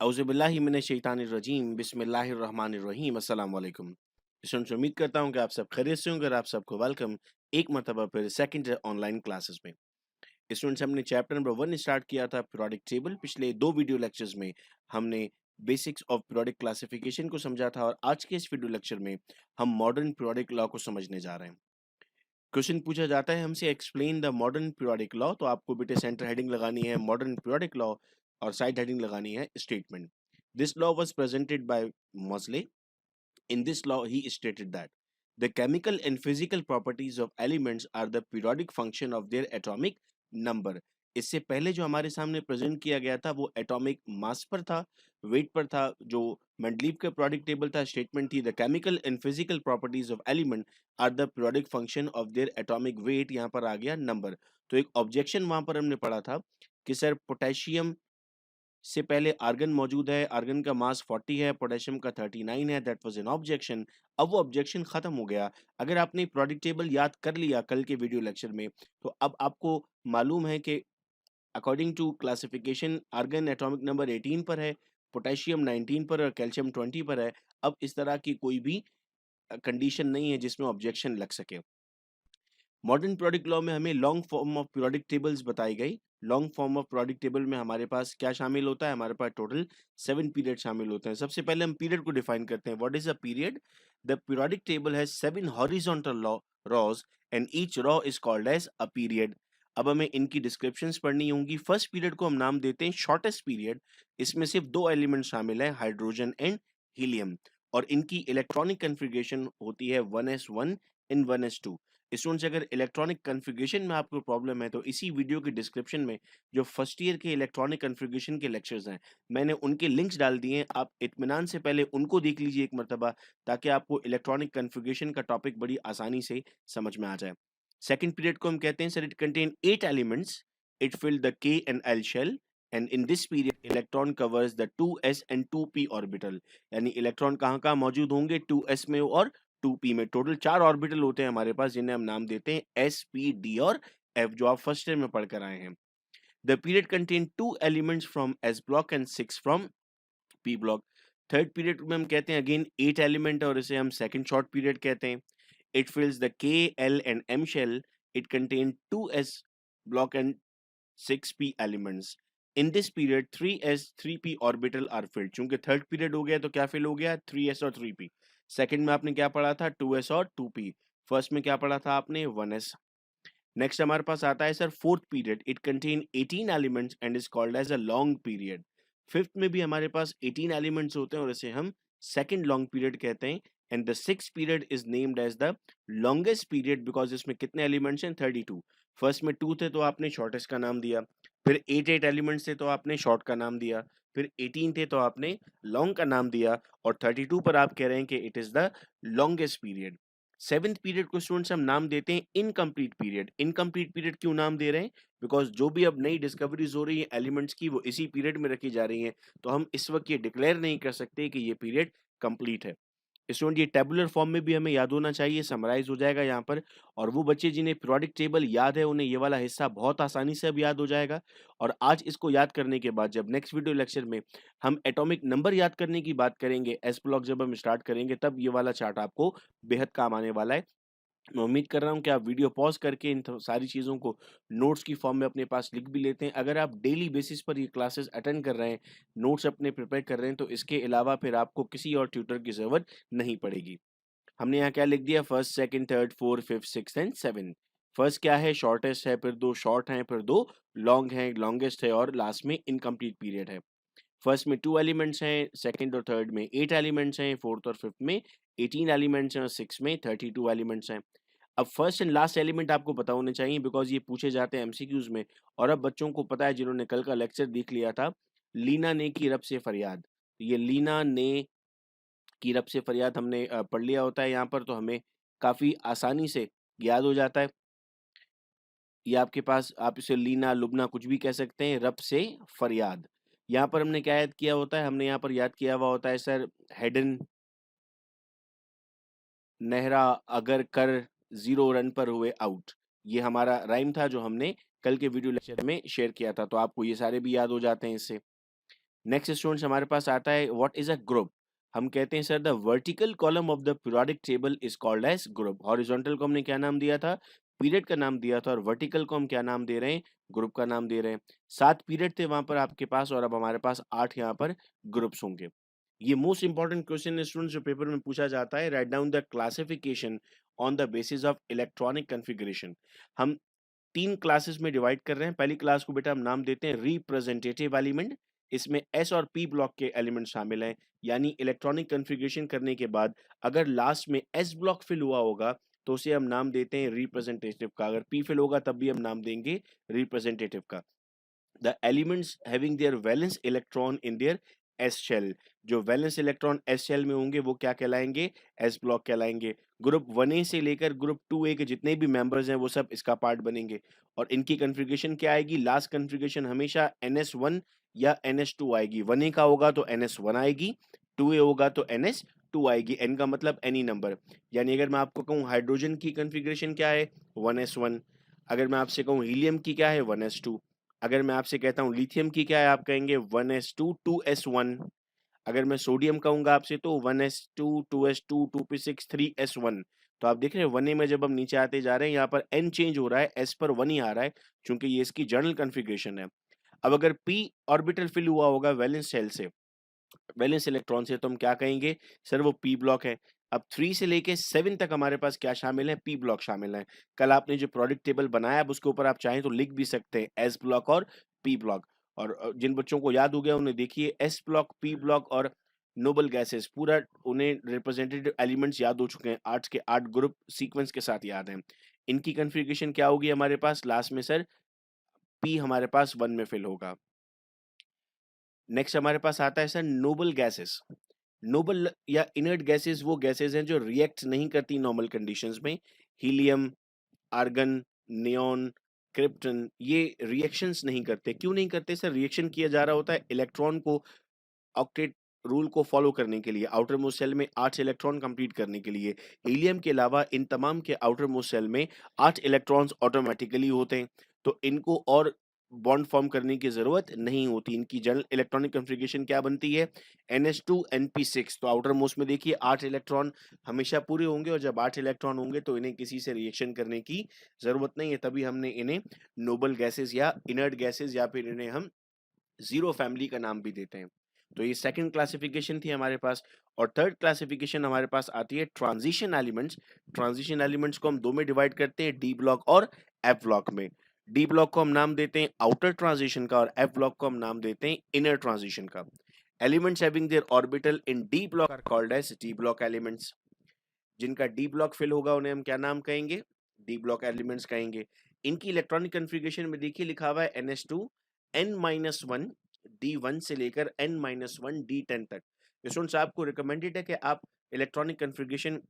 औज़ुबिल्लाहिमिनश्शैतानिर्रजीम बिस्मिल्लाहिर्रहमानिर्रहीम अस्सलाम वालेकुम। स्टूडेंट्स, उम्मीद करता हूँ कि आप सब खैरियत से होंगे और आप सबको वेलकम एक मरतबा फिर सेकंड ऑनलाइन क्लासेस में। स्टूडेंट्स, हमने चैप्टर नंबर 1 स्टार्ट किया था पीरियोडिक टेबल। पिछले 2 वीडियो लेक्चर्स में हमने बेसिक्स ऑफ पीरियोडिक क्लासिफिकेशन को समझा था और आज के इस वीडियो लेक्चर में हम मॉडर्न पीरियोडिक लॉ को समझने जा रहे हैं। क्वेश्चन पूछा जाता है हमसे, explain the modern periodic law. तो आपको बेटे सेंटर हेडिंग लगानी है मॉडर्न पीरियोडिक लॉ और साइड हेडिंग लगानी है statement. This law was presented by Mauchly. In this law, he stated that the chemical and physical properties of elements are the periodic function of their atomic number. इससे पहले जो हमारे सामने present किया गया था वो एटॉमिक मास पर था, वेट पर था। जो मेंडलीव का पीरियोडिक टेबल था, स्टेटमेंट थी the chemical and physical properties of element are the periodic function of their atomic weight. यहाँ पर आ गया नंबर। तो एक ऑब्जेक्शन वहां पर हमने पढ़ा था कि सर पोटेशियम से पहले आर्गन मौजूद है, आर्गन का मास 40 है, पोटेशियम का 39 है। That was an objection. अब वो ऑब्जेक्शन खत्म हो गया। अगर आपने पीरियोडिक टेबल याद कर लिया कल के वीडियो लेक्चर में, तो अब आपको मालूम है कि according to classification argon atomic number 18 पर है, पोटेशियम 19 पर और कैल्शियम 20 पर है। अब इस तरह की कोई भी कंडीशन नहीं है जिसमें ऑब्जेक्शन लग सके। मॉडर्न पीरियोडिक लॉ में हमें long form of periodic tables बताई गई। Long form of periodic table में हमारे पास क्या शामिल होता है? हमारे पास टोटल 7 पीरियड शामिल होते हैं। सबसे पहले हम पीरियड को डिफाइन करते हैं। What is a period? The periodic table has 7 horizontal rows and each row is called as a period. अब हमें इनकी डिस्क्रिप्शंस पढ़नी होंगी। फर्स्ट पीरियड को हम नाम देते हैं शॉर्टेस्ट पीरियड। इसमें सिर्फ 2 एलिमेंट शामिल हैं, हाइड्रोजन एंड हीलियम, और इनकी इलेक्ट्रॉनिक कन्फिगरेशन होती है 1s1 इन 1s2। स्टूडेंट्स, अगर इलेक्ट्रॉनिक कन्फिगरेशन में आपको प्रॉब्लम है तो इसी वीडियो के डिस्क्रिप्शन में जो फर्स्ट ईयर के इलेक्ट्रॉनिक कन्फिगरेशन के लेक्चर्स हैं, मैंने उनके लिंक्स डाल दिए हैं। आप इत्मीनान से पहले उनको देख लीजिए एक मरतबा, ताकि आपको इलेक्ट्रॉनिक कन्फिगरेशन का टॉपिक बड़ी आसानी से समझ में आ जाए। सेकेंड पीरियड को हम कहते हैं sir it contain 8 elements, it fill the K and L shell, and in this period electron covers the 2s and 2p orbital. यानी इलेक्ट्रॉन कहाँ कहाँ मौजूद होंगे? 2s में और 2p में। टोटल 4 ऑर्बिटल होते हैं हमारे पास, जिन्हें हम नाम देते हैं s, p, d और f, जो आप फर्स्ट ईयर में पढ़ कर आए हैं। The period contain 2 elements from s block and 6 from p block. Third period में हम कहते हैं अगेन 8 एलिमेंट, और इसे हम सेकंड शॉर्ट पीरियड कहते हैं। It fills the k, l and m shell. It contain 2s block and 6p elements. In this period 3s 3p orbital are filled। चूंकि थर्ड पीरियड हो गया तो क्या फिल हो गया? 3s और 3p। सेकंड में आपने क्या पढ़ा था? 2s और 2p। फर्स्ट में क्या पढ़ा था आपने? 1s। नेक्स्ट हमारे पास आता है sir fourth period. It contain 18 elements and is called as a long period. Fifth में भी हमारे पास 18 एलिमेंट्स होते हैं और इसे हम सेकंड लॉन्ग पीरियड कहते हैं। And the six period is named as the longest period because इसमें कितने एलिमेंट्स हैं? 32। फर्स्ट में 2 थे तो आपने शॉर्टेस्ट का नाम दिया, फिर 8 एलिमेंट्स थे तो आपने शॉर्ट का नाम दिया, फिर 18 थे तो आपने लॉन्ग का नाम दिया, और 32 पर आप कह रहे हैं कि it is the longest period. Seventh period को स्टूडेंट्स हम नाम देते हैं इनकम्प्लीट पीरियड। इनकम्प्लीट पीरियड क्यों नाम दे रहे हैं? बिकॉज जो भी अब नई डिस्कवरीज हो रही है एलिमेंट्स की, वो इसी पीरियड में रखी जा रही हैं। तो हम इस वक्त ये डिक्लेयर नहीं कर सकते कि ये पीरियड कंप्लीट है। स्टूडेंट, ये टेबुलर फॉर्म में भी हमें याद होना चाहिए, समराइज हो जाएगा यहाँ पर। और वो बच्चे जिन्हें पीरियोडिक टेबल याद है उन्हें ये वाला हिस्सा बहुत आसानी से अब याद हो जाएगा। और आज इसको याद करने के बाद जब नेक्स्ट वीडियो लेक्चर में हम एटॉमिक नंबर याद करने की बात करेंगे, एस ब्लॉक जब हम स्टार्ट करेंगे, तब ये वाला चार्ट आपको बेहद काम आने वाला है। मैं उम्मीद कर रहा हूँ कि आप वीडियो पॉज करके इन सारी चीज़ों को नोट्स की फॉर्म में अपने पास लिख भी लेते हैं। अगर आप डेली बेसिस पर ये क्लासेस अटेंड कर रहे हैं, नोट्स अपने प्रिपेयर कर रहे हैं, तो इसके अलावा फिर आपको किसी और ट्यूटर की ज़रूरत नहीं पड़ेगी। हमने यहाँ क्या लिख दिया? First, second, third, fourth, fifth, sixth and seven. First क्या है? शॉर्टेस्ट है, फिर 2 शॉर्ट हैं, फिर 2 लॉन्ग हैं, लॉन्गेस्ट है, और लास्ट में इनकम्प्लीट पीरियड है। फर्स्ट में 2 एलिमेंट्स हैं, सेकंड और थर्ड में 8 एलिमेंट्स हैं, फोर्थ और फिफ्थ में 18 एलिमेंट्स हैं, और सिक्स में 32 एलिमेंट्स हैं। अब फर्स्ट एंड लास्ट एलिमेंट आपको पता होने चाहिए बिकॉज ये पूछे जाते हैं एमसीक्यूज में। और अब बच्चों को पता है जिन्होंने कल का लेक्चर देख लिया था, लीना ने की रब से फरियाद। तो ये लीना ने की रब से फरियाद हमने पढ़ लिया होता है यहाँ पर, तो हमें काफ़ी आसानी से याद हो जाता है। ये आपके पास, आप इसे लीना लुबना कुछ भी कह सकते हैं, रब से फरियाद। यहाँ पर हमने क्या याद किया होता है? हमने यहाँ पर याद किया हुआ होता है सर हेडन नेहरा अगर कर 0 रन पर हुए आउट। ये हमारा राइम था जो हमने कल के वीडियो लेक्चर में शेयर किया था, तो आपको ये सारे भी याद हो जाते हैं इससे। नेक्स्ट स्टूडेंट्स हमारे पास आता है व्हाट इज अ ग्रुप। हम कहते हैं sir the vertical column of the periodic table is called age group. Horizontal को हमने क्या नाम दिया था, पीरियड का नाम दिया था, और वर्टिकल को हम क्या नाम दे रहे हैं, ग्रुप का नाम दे रहे हैं। 7 पीरियड थे वहां पर आपके पास, और अब हमारे पास 8 यहाँ पर ग्रुप्स होंगे। ये मोस्ट इंपॉर्टेंट क्वेश्चन स्टूडेंट्स जो पेपर में पूछा जाता है, write down the classification on the basis of electronic configuration. हम 3 क्लासेस में डिवाइड कर रहे हैं। पहली क्लास को बेटा हम नाम देते हैं रिप्रेजेंटेटिव एलिमेंट। इसमें एस और पी ब्लॉक के एलिमेंट शामिल हैं, यानी इलेक्ट्रॉनिक कॉन्फ़िगरेशन करने के बाद अगर लास्ट में एस ब्लॉक फिल हुआ होगा तो उसे हम नाम देते हैं रिप्रेजेंटेटिव का, अगर पी फिल होगा तब भी हम नाम देंगे रिप्रेजेंटेटिव का। The elements having their valence electron in their S shell, जो वैलेंस इलेक्ट्रॉन एस शेल में होंगे वो क्या कहलाएंगे, एस ब्लॉक कहलाएंगे। ग्रुप 1A से लेकर ग्रुप 2A के जितने भी मेंबर्स हैं वो सब इसका पार्ट बनेंगे। और इनकी कॉन्फ़िगरेशन क्या आएगी, लास्ट कॉन्फ़िगरेशन हमेशा NS1 या NS2 आएगी। 1A का होगा तो NS1 आएगी, 2A होगा तो NS2 आएगी। N का मतलब एनी नंबर, यानी अगर मैं आपको कहूँ हाइड्रोजन की कॉन्फ़िगरेशन क्या है 1s1, अगर मैं आपसे कहूँ हीलियम की क्या है 1s2, अगर मैं आपसे कहता हूँ लिथियम की क्या है आप कहेंगे 1s2 2s1, अगर मैं सोडियम कहूंगा आपसे तो 1s2 2s2 2p6 3s1। तो आप देख रहे हैं 1A में जब हम नीचे आते जा रहे हैं यहाँ पर n चेंज हो रहा है, s पर 1 ही आ रहा है, क्योंकि ये इसकी जनरल कॉन्फ़िगरेशन है। अब अगर p ऑर्बिटल फिल हुआ होगा वैलेंस शेल से, वैलेंस इलेक्ट्रॉन से, तो हम क्या कहेंगे, सर वो पी ब्लॉक है। अब 3 से लेके 7 तक हमारे पास क्या शामिल है, पी ब्लॉक शामिल है। कल आपने जो प्रोडक्ट टेबल बनाया अब उसके ऊपर आप चाहें तो लिख भी सकते हैं एस ब्लॉक और पी ब्लॉक। और जिन बच्चों को याद हो गया उन्हें देखिए एस ब्लॉक, पी ब्लॉक और नोबल गैसेस, पूरा उन्हें रिप्रेजेंटेटिव एलिमेंट्स याद हो चुके हैं, 8 के 8 ग्रुप सीक्वेंस के साथ याद हैं। इनकी कॉन्फ़िगरेशन क्या होगी हमारे पास लास्ट में, सर पी हमारे पास 1 में फिल होगा। नेक्स्ट हमारे पास आता है सर नोबल गैसेस। नोबल या इनर्ट गैसेस वो गैसेस हैं जो रिएक्ट नहीं करती नॉर्मल कंडीशंस में। हीलियम, आर्गन, नियॉन, क्रिप्टन, ये रिएक्शंस नहीं करते। क्यों नहीं करते सर, रिएक्शन किया जा रहा होता है इलेक्ट्रॉन को ऑक्टेट रूल को फॉलो करने के लिए, आउटर मोस्ट सेल में 8 इलेक्ट्रॉन कंप्लीट करने के लिए। हीलियम के अलावा इन तमाम के आउटर मोस्ट सेल में 8 इलेक्ट्रॉन्स ऑटोमेटिकली होते हैं, तो इनको और बॉन्ड फॉर्म करने की जरूरत नहीं होती। इनकी जनरल इलेक्ट्रॉनिक कॉन्फ़िगरेशन क्या बनती है, NH2 NP6। तो आउटर मोस्ट में देखिए 8 इलेक्ट्रॉन हमेशा पूरे होंगे, और जब 8 इलेक्ट्रॉन होंगे तो इन्हें किसी से रिएक्शन करने की जरूरत नहीं है, तभी हमने इन्हें नोबल गैसेस या इनर्ट गैसेस या फिर इन्हें हम जीरो फैमिली का नाम भी देते हैं। तो ये सेकंड क्लासिफिकेशन थी हमारे पास। और थर्ड क्लासिफिकेशन हमारे पास आती है ट्रांजिशन एलिमेंट्स। ट्रांजिशन एलिमेंट्स को हम दो में डिवाइड करते हैं, डी ब्लॉक और एफ ब्लॉक में। डी ब्लॉक को हम नाम देते हैं आउटर ट्रांजिशन का, और एफ ब्लॉक को हम नाम देते हैं इनर ट्रांजिशन का। Elements having their orbital in D block are called as D block elements. जिनका डी ब्लॉक फिल होगा उन्हें हम क्या नाम कहेंगे, डी ब्लॉक एलिमेंट्स कहेंगे। इनकी इलेक्ट्रॉनिक कॉन्फ़िगरेशन में देखिए लिखा हुआ है NH2 N-1 D1 से लेकर N-1 D10 तक। स्टूडेंट्स आपको रिकमेंडेड है कि आप इलेक्ट्रॉनिक कॉन्फ़िगरेशन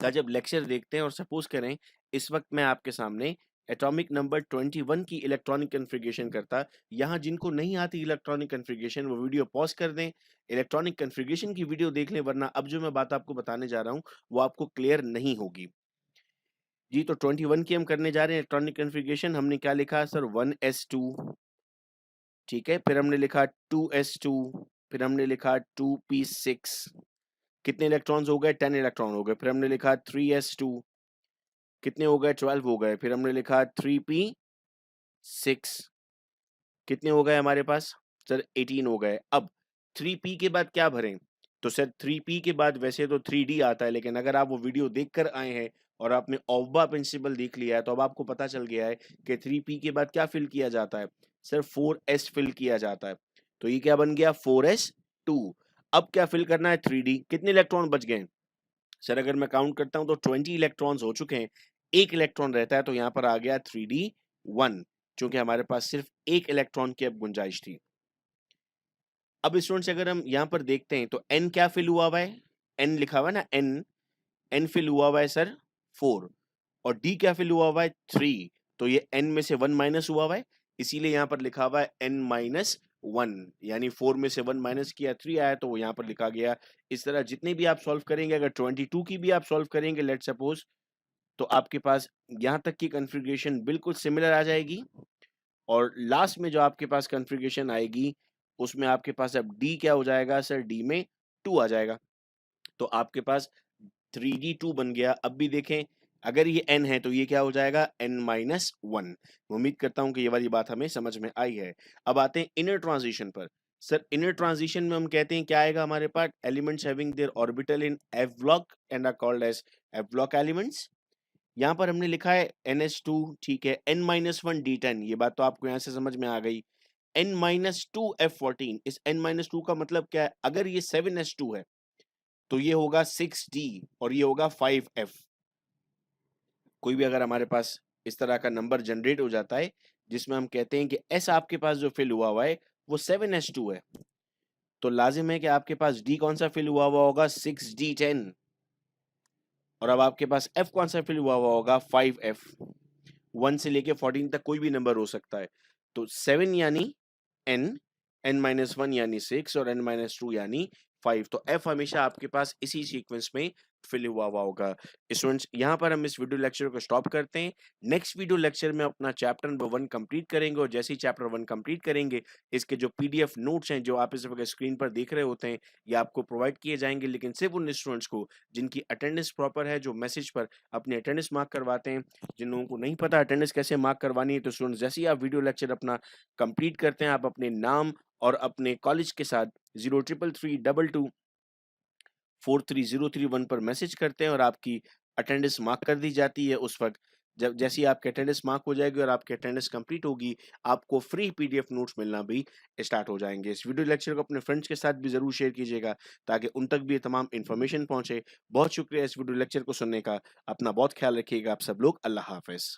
का जब लेक्चर देखते हैं, और सपोज करें इस वक्त मैं आपके सामने एटॉमिक नंबर 21 की इलेक्ट्रॉनिक कॉन्फ़िगरेशन करता, यहाँ जिनको नहीं आती इलेक्ट्रॉनिक कॉन्फ़िगरेशन वो वीडियो पॉज कर दें, इलेक्ट्रॉनिक कॉन्फ़िगरेशन की वीडियो देख लें, वरना अब जो मैं बात आपको बताने जा रहा हूँ वो आपको क्लियर नहीं होगी। जी, तो 21 की हम करने जा रहे हैं इलेक्ट्रॉनिक कॉन्फ़िगरेशन। हमने क्या लिखा सर 1s2, ठीक है, फिर हमने लिखा 2s2, फिर हमने लिखा 2p6, कितने इलेक्ट्रॉन्स हो गए, 10 इलेक्ट्रॉन हो गए। फिर हमने लिखा 3s2, कितने हो गए, 12 हो गए। फिर हमने लिखा 3p6, कितने हो गए हमारे पास, सर 18 हो गए। अब 3p के बाद क्या भरें, तो सर 3p के बाद वैसे तो 3d आता है, लेकिन अगर आप वो वीडियो देख कर आए हैं और आपने ओहबा प्रिंसिपल देख लिया है तो अब आपको पता चल गया है कि 3p के बाद क्या फिल किया जाता है, सर 4s फिल किया जाता है। तो ये क्या बन गया 4s2। अब क्या फिल करना है 3d, कितने इलेक्ट्रॉन बच गए, सर अगर मैं काउंट करता हूं तो 20 इलेक्ट्रॉन्स हो चुके हैं, एक इलेक्ट्रॉन रहता है, तो यहाँ पर आ गया 3d1, क्योंकि हमारे पास सिर्फ एक इलेक्ट्रॉन की अब गुंजाइश थी। अब स्टूडेंट्स अगर हम यहाँ पर देखते हैं तो n क्या फिल हुआ हुआ है, n लिखा हुआ है ना, n फिल हुआ हुआ है सर 4, और d क्या फिल हुआ हुआ है 3, तो ये n में से 1 माइनस हुआ हुआ है, इसीलिए यहाँ पर लिखा हुआ है n-1, यानी 4 में से 1 माइनस किया 3 आया, तो वो यहाँ पर लिखा गया। इस तरह जितने भी आप सॉल्व करेंगे, अगर 22 की भी आप सॉल्व करेंगे लेट सपोज, तो आपके पास यहाँ तक की कॉन्फ़िगरेशन बिल्कुल सिमिलर आ जाएगी, और लास्ट में जो आपके पास कॉन्फ़िगरेशन आएगी उसमें आपके पास अब d क्या हो जाएगा सर? d में 2 आ जाएगा। तो आपके पास 3d2 बन गया। अब भी देखें, अगर ये n है तो ये क्या हो जाएगा? n-1। उम्मीद करता हूँ कि ये वाली बात हमें समझ में आई है। अब आते हैं इनर ट्रांजिशन पर। सर इनर ट्रांजिशन में हम कहते हैं क्या आएगा हमारे पास? Elements having their orbital in f block and are called as f block elements. यहाँ पर हमने लिखा है ns2, ठीक है, n-1 d10, ये बात तो आपको यहाँ से समझ में आ गई। n-2 f14, इस n-2 का मतलब क्या है? अगर ये 7s2 है तो ये होगा 6d और ये होगा 5f। कोई भी अगर हमारे पास इस तरह का नंबर जनरेट हो जाता है जिसमें हम कहते हैं कि s आपके पास जो फिल हुआ है वो 7s2 है, तो लाजिम है कि आपके पास d कौन सा फिल हुआ होगा? 6d10। और अब आपके पास f कौन सा फिल हुआ होगा? 5f। 1 से लेके 14 तक कोई भी नंबर हो सकता है। तो 7 यानी n, n-1 यानी 6 और n-2 यानी 5। तो f हमेशा आपके पास इसी सीक्वेंस में फिल हुआ होगा। स्टूडेंट्स, यहाँ पर हम इस वीडियो लेक्चर को स्टॉप करते हैं। नेक्स्ट वीडियो लेक्चर में अपना चैप्टर नंबर 1 कंप्लीट करेंगे और जैसे ही चैप्टर 1 कंप्लीट करेंगे, इसके जो पीडीएफ नोट्स हैं जो आप इस वक्त स्क्रीन पर देख रहे होते हैं, ये आपको प्रोवाइड किए जाएंगे, लेकिन सिर्फ उन स्टूडेंट्स को जिनकी अटेंडेंस प्रॉपर है, जो मैसेज पर अपने अटेंडेंस मार्क करवाते हैं। जिन लोगों को नहीं पता अटेंडेंस कैसे मार्क करवानी है, तो स्टूडेंट्स जैसे ही आप वीडियो लेक्चर अपना कंप्लीट करते हैं, आप अपने नाम और अपने कॉलेज के साथ 033322430331 पर मैसेज करते हैं और आपकी अटेंडेंस मार्क कर दी जाती है। उस वक्त जब जैसे ही आपकी अटेंडेंस मार्क हो जाएगी और आपकी अटेंडेंस कंप्लीट होगी, आपको फ्री पीडीएफ नोट्स मिलना भी स्टार्ट हो जाएंगे। इस वीडियो लेक्चर को अपने फ्रेंड्स के साथ भी जरूर शेयर कीजिएगा ताकि उन तक भी ये तमाम इन्फॉर्मेशन पहुंचे। बहुत शुक्रिया इस वीडियो लेक्चर को सुनने का। अपना बहुत ख्याल रखिएगा आप सब लोग। अल्लाह हाफिज।